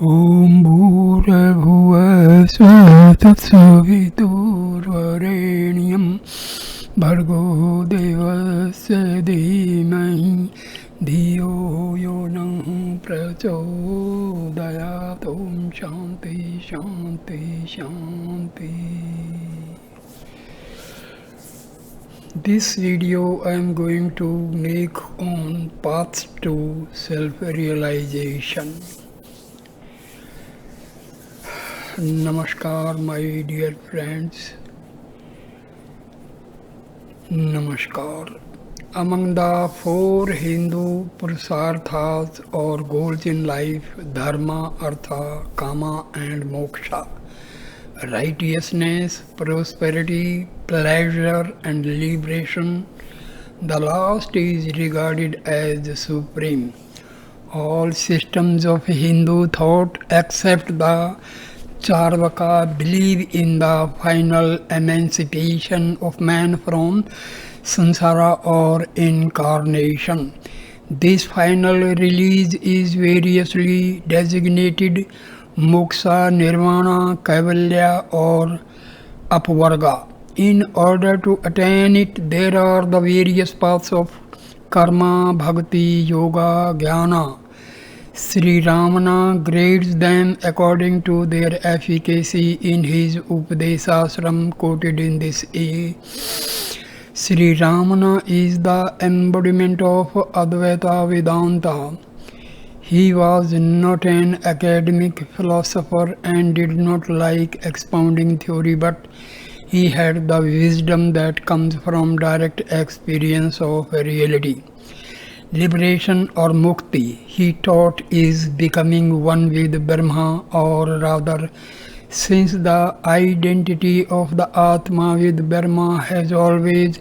ॐ भूर्भुवः स्वः तत्सवितुर्वरेण्यं भर्गो देवस्य धीमहि धियो यो नः प्रचोदयात् ॐ शान्ति शान्ति शान्ति. This video I am going to make on paths to self-realization. Namaskar, my dear friends. Namaskar. Among the four Hindu purusharthas or goals in life, dharma, artha, kama and moksha, righteousness, prosperity, pleasure and liberation, the last is regarded as supreme. All systems of Hindu thought except the Charvaka believe in the final emancipation of man from samsara or incarnation. This final release is variously designated moksha, nirvana, kaivalya or apvarga. In order to attain it, there are the various paths of karma, bhakti, yoga, jnana. Sri Ramana grades them according to their efficacy in his Upadesashram quoted in this A. Sri Ramana is the embodiment of Advaita Vedanta. He was not an academic philosopher and did not like expounding theory, but he had the wisdom that comes from direct experience of reality. Liberation or mukti, he taught, is becoming one with Brahma, or rather, since the identity of the Atma with Brahma has always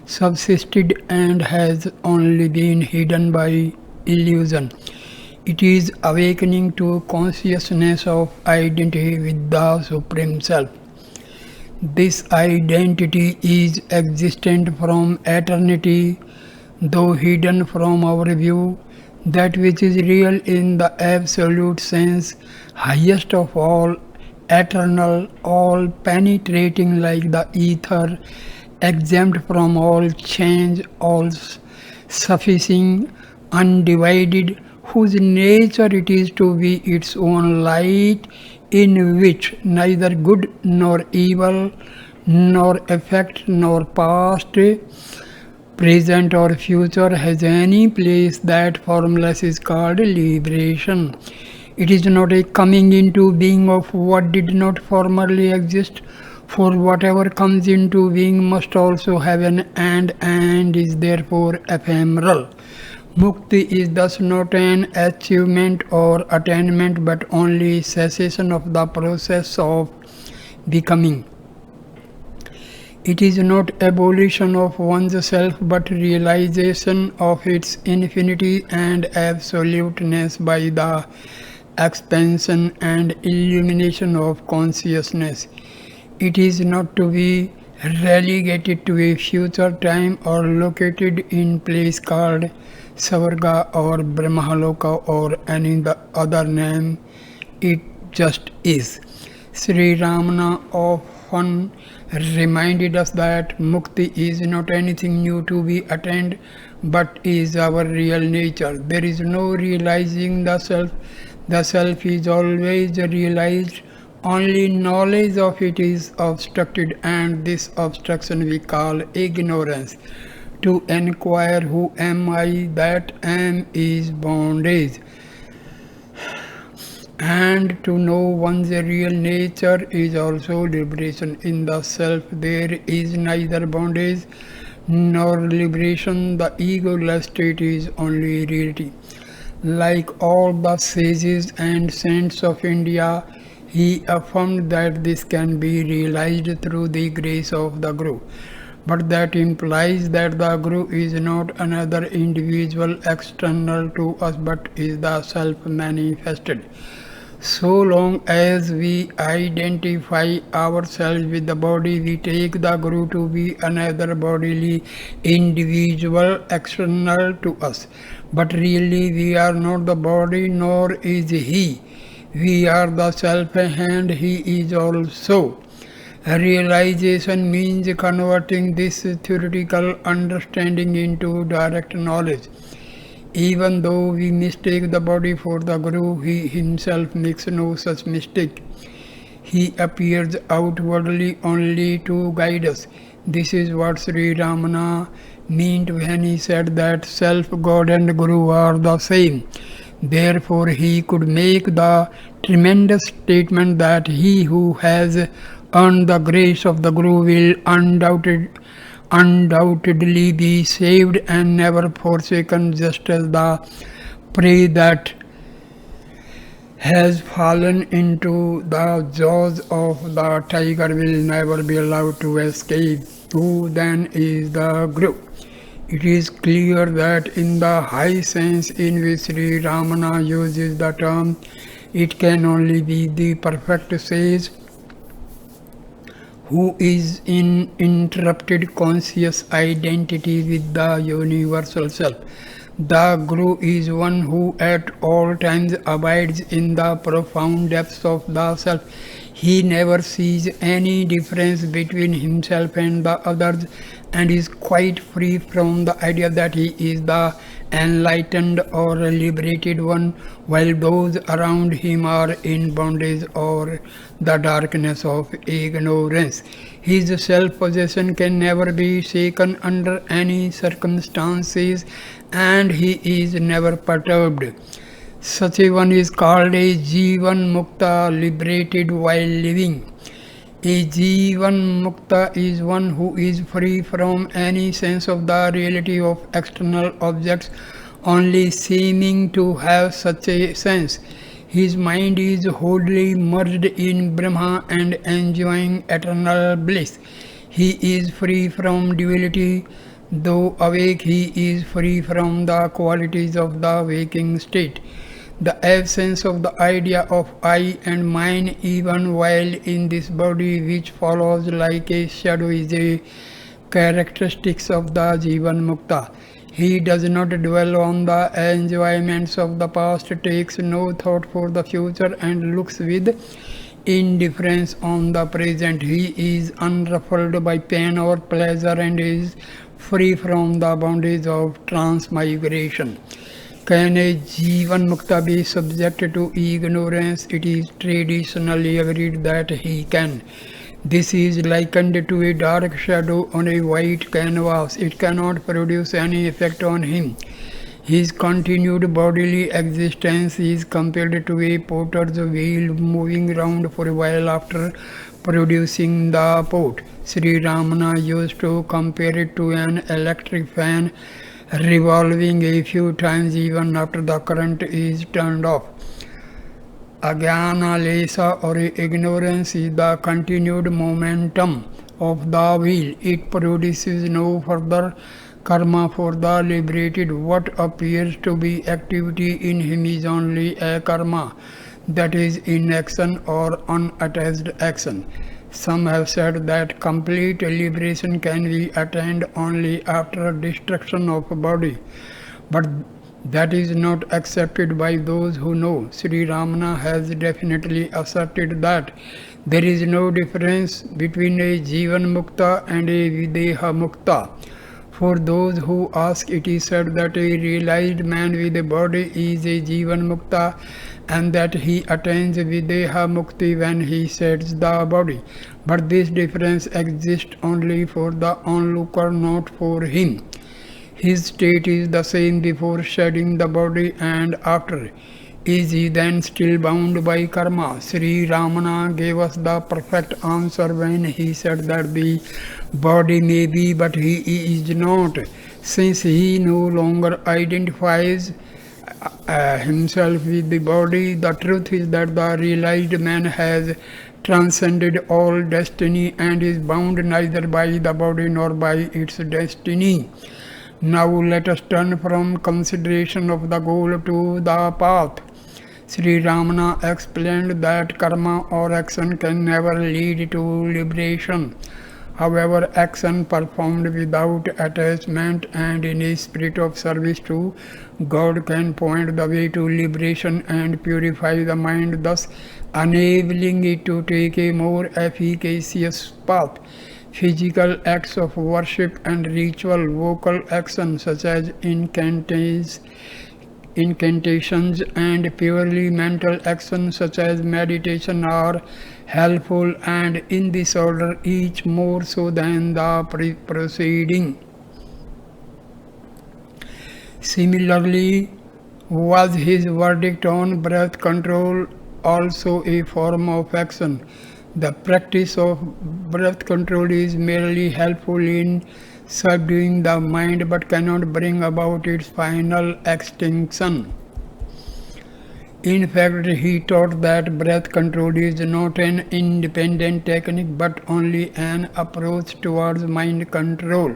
subsisted and has only been hidden by illusion, it is awakening to consciousness of identity with the Supreme Self. This identity is existent from eternity, though hidden from our view. That which is real in the absolute sense, highest of all, eternal, all penetrating like the ether, exempt from all change, all sufficing, undivided, whose nature it is to be its own light, in which neither good nor evil, nor effect nor past, present or future has any place. That formless is called liberation. It is not a coming into being of what did not formerly exist, for whatever comes into being must also have an end and is therefore ephemeral. Mukti is thus not an achievement or attainment, but only cessation of the process of becoming. It is not abolition of one's self, but realization of its infinity and absoluteness by the expansion and illumination of consciousness. It is not to be relegated to a future time or located in place called Savarga or Brahmaloka or any other name. It just is. Sri Ramana often reminded us that mukti is not anything new to be attained, but is our real nature. There is no realizing the self. The self is always realized. Only knowledge of it is obstructed, and this obstruction we call ignorance. To inquire who am I, that am is bondage. And to know one's real nature is also liberation. In the self there is neither bondage nor liberation. The egoless state is only reality. Like all the sages and saints of India, he affirmed that this can be realized through the grace of the Guru. But that implies that the Guru is not another individual external to us, but is the self manifested. So long as we identify ourselves with the body, we take the Guru to be another bodily individual external to us. But really we are not the body, nor is he. We are the self and he is also. Realization means converting this theoretical understanding into direct knowledge. Even though we mistake the body for the Guru, he himself makes no such mistake. He appears outwardly only to guide us. This is what Sri Ramana meant when he said that self, God and Guru are the same. Therefore he could make the tremendous statement that he who has earned the grace of the Guru will undoubtedly be saved and never forsaken, just as the prey that has fallen into the jaws of the tiger will never be allowed to escape. Who then is the Guru? It is clear that in the high sense in which Sri Ramana uses the term, it can only be the perfect sage who is in interrupted conscious identity with the universal self. The Guru is one who at all times abides in the profound depths of the self. He never sees any difference between himself and the others and is quite free from the idea that he is the enlightened or liberated one, while those around him are in bondage or the darkness of ignorance. His self-possession can never be shaken under any circumstances, and he is never perturbed. Such a one is called a Jivan mukta, liberated while living. A Jivan mukta is one who is free from any sense of the reality of external objects, only seeming to have such a sense. His mind is wholly merged in Brahma and enjoying eternal bliss. He is free from duality. Though awake, he is free from the qualities of the waking state. The absence of the idea of I and mine even while in this body, which follows like a shadow, is a characteristic of the Jivan Mukta. He does not dwell on the enjoyments of the past, takes no thought for the future, and looks with indifference on the present. He is unruffled by pain or pleasure and is free from the bondage of transmigration. Can a Jivan Mukta be subject to ignorance? It is traditionally agreed that he can. This is likened to a dark shadow on a white canvas. It cannot produce any effect on him. His continued bodily existence is compared to a potter's wheel moving round for a while after producing the pot. Sri Ramana used to compare it to an electric fan revolving a few times even after the current is turned off. Agyana lesa or ignorance is the continued momentum of the wheel. It produces no further karma for the liberated. What appears to be activity in him is only a karma, that is inaction or unattached action. Some have said that complete liberation can be attained only after destruction of body, but that is not accepted by those who know. Sri Ramana has definitely asserted that there is no difference between a Jivan Mukta and a Videha Mukta. For those who ask, it is said that a realized man with a body is a Jivan Mukta and that he attains Videha Mukti when he sheds the body. But this difference exists only for the onlooker, not for him. His state is the same before shedding the body and after. Is he then still bound by karma? Sri Ramana gave us the perfect answer when he said that the body may be, but he is not. Since he no longer identifies himself with the body, the truth is that the realized man has transcended all destiny and is bound neither by the body nor by its destiny. Now let us turn from consideration of the goal to the path. Sri Ramana explained that karma or action can never lead to liberation. However, action performed without attachment and in a spirit of service to God can point the way to liberation and purify the mind, thus enabling it to take a more efficacious path. Physical acts of worship and ritual, vocal action such as incantations and purely mental actions such as meditation are helpful, and in this order, each more so than the preceding. Similarly, was his verdict on breath control also a form of action? The practice of breath control is merely helpful in subduing the mind but cannot bring about its final extinction. In fact, he taught that breath control is not an independent technique but only an approach towards mind control.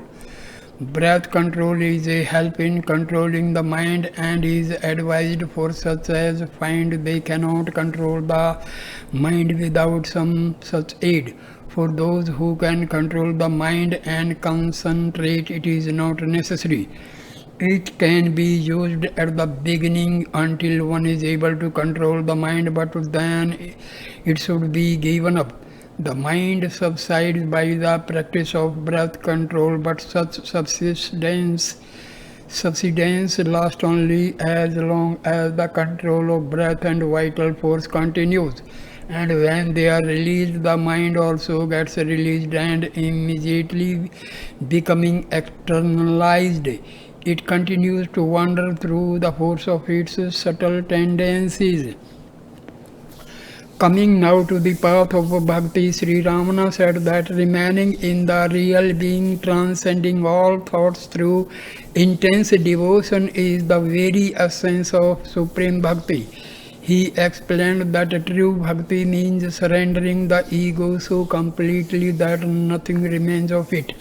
Breath control is a help in controlling the mind and is advised for such as find they cannot control the mind without some such aid. For those who can control the mind and concentrate, it is not necessary. It can be used at the beginning until one is able to control the mind, but then it should be given up. The mind subsides by the practice of breath control, but such subsidence lasts only as long as the control of breath and vital force continues. And when they are released, the mind also gets released and immediately becoming externalized. It continues to wander through the force of its subtle tendencies. Coming now to the path of bhakti, Sri Ramana said that remaining in the real being, transcending all thoughts through intense devotion is the very essence of supreme bhakti. He explained that true bhakti means surrendering the ego so completely that nothing remains of it.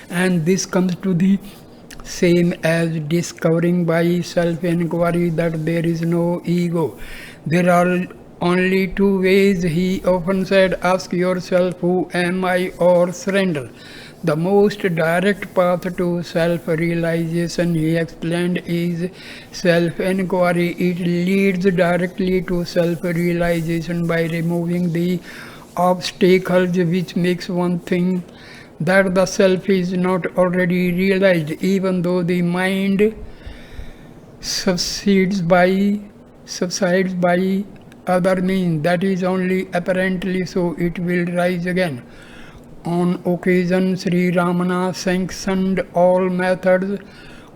And this comes to the same as discovering by self-inquiry that there is no ego. There are only two ways, he often said: ask yourself, who am I, or surrender. The most direct path to self-realization, he explained, is self-inquiry. It leads directly to self-realization by removing the obstacles which makes one think that the self is not already realized, even though the mind subsides by other means. That is only apparently so. It will rise again. On occasion, Sri Ramana sanctioned all methods,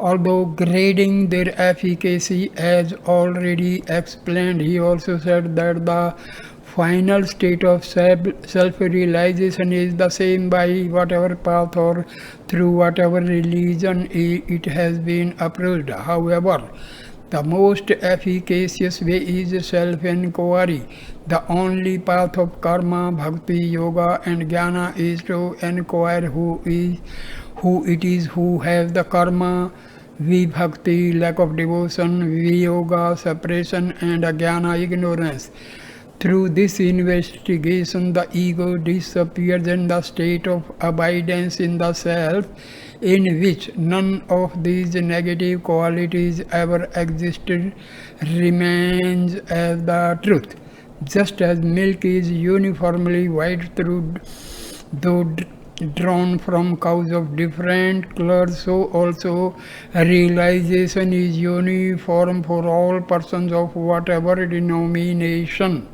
although grading their efficacy as already explained. He also said that the final state of self-realization is the same by whatever path or through whatever religion it has been approached. However, the most efficacious way is self-inquiry. The only path of karma, bhakti, yoga and jnana is to inquire who it is who has the karma, vibhakti, lack of devotion, viyoga, separation, and jnana, ignorance. Through this investigation, the ego disappears in the state of abidance in the self, in which none of these negative qualities ever existed, remains as the truth. Just as milk is uniformly white though drawn from cows of different colors, so also realization is uniform for all persons of whatever denomination.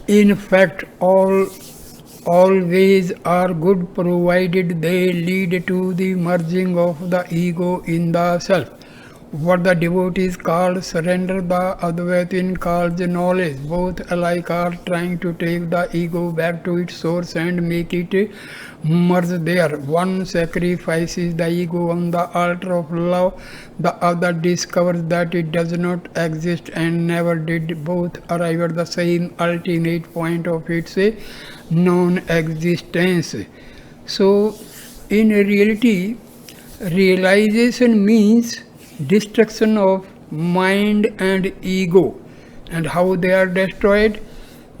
In fact, all ways are good provided they lead to the merging of the ego in the self. What the devotees call surrender, the Advaitin calls knowledge. Both alike are trying to take the ego back to its source and make it merge there. One sacrifices the ego on the altar of love, the other discovers that it does not exist and never did. Both arrive at the same ultimate point of its non-existence. So, in reality, realization means destruction of mind and ego. And how they are destroyed?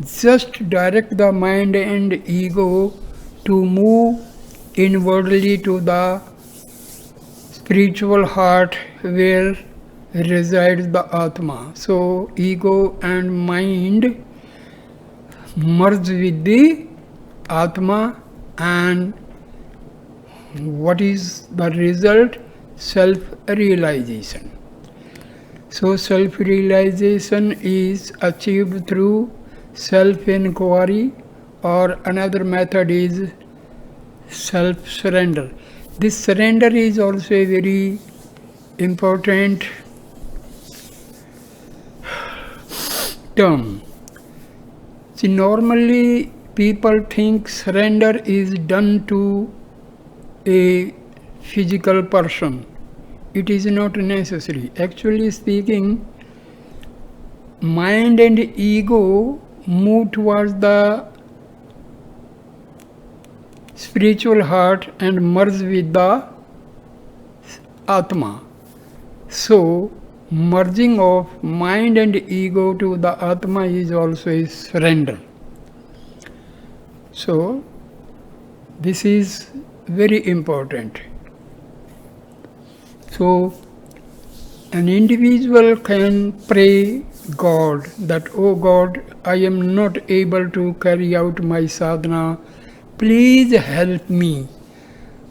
Just direct the mind and ego to move inwardly to the spiritual heart where resides the Atma. So ego and mind merge with the Atma, and what is the result? Self-realization. So self-realization is achieved through self-inquiry, or another method is self-surrender. This surrender is also a very important term. See, normally people think surrender is done to a physical person. It is not necessary. Actually speaking, mind and ego move towards the spiritual heart and merge with the Atma. So, merging of mind and ego to the Atma is also a surrender. So, this is very important. So, an individual can pray God that, oh God, I am not able to carry out my sadhana. Please help me.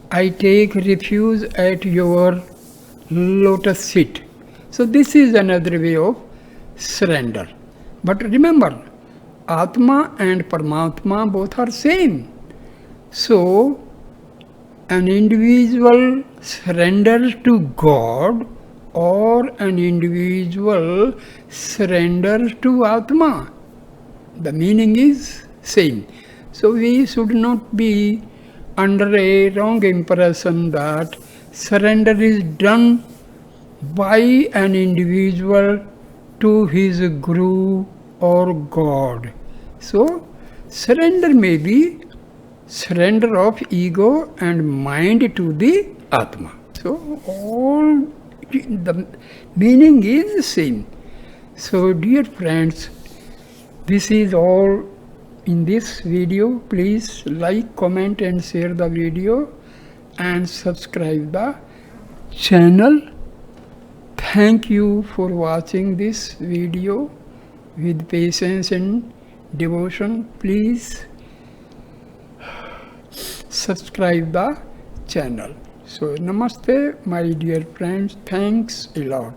I take refuge at your lotus feet. So this is another way of surrender. But remember, Atma and Paramatma both are same. So an individual surrenders to God, or an individual surrenders to Atma. The meaning is same. So we should not be under a wrong impression that surrender is done by an individual to his Guru or God. So surrender may be surrender of ego and mind to the Atma. So all the meaning is the same. So dear friends, this is all in this video. Please like, comment and share the video and subscribe the channel. Thank you for watching this video with patience and devotion. Please subscribe the channel. So namaste my dear friends. Thanks a lot.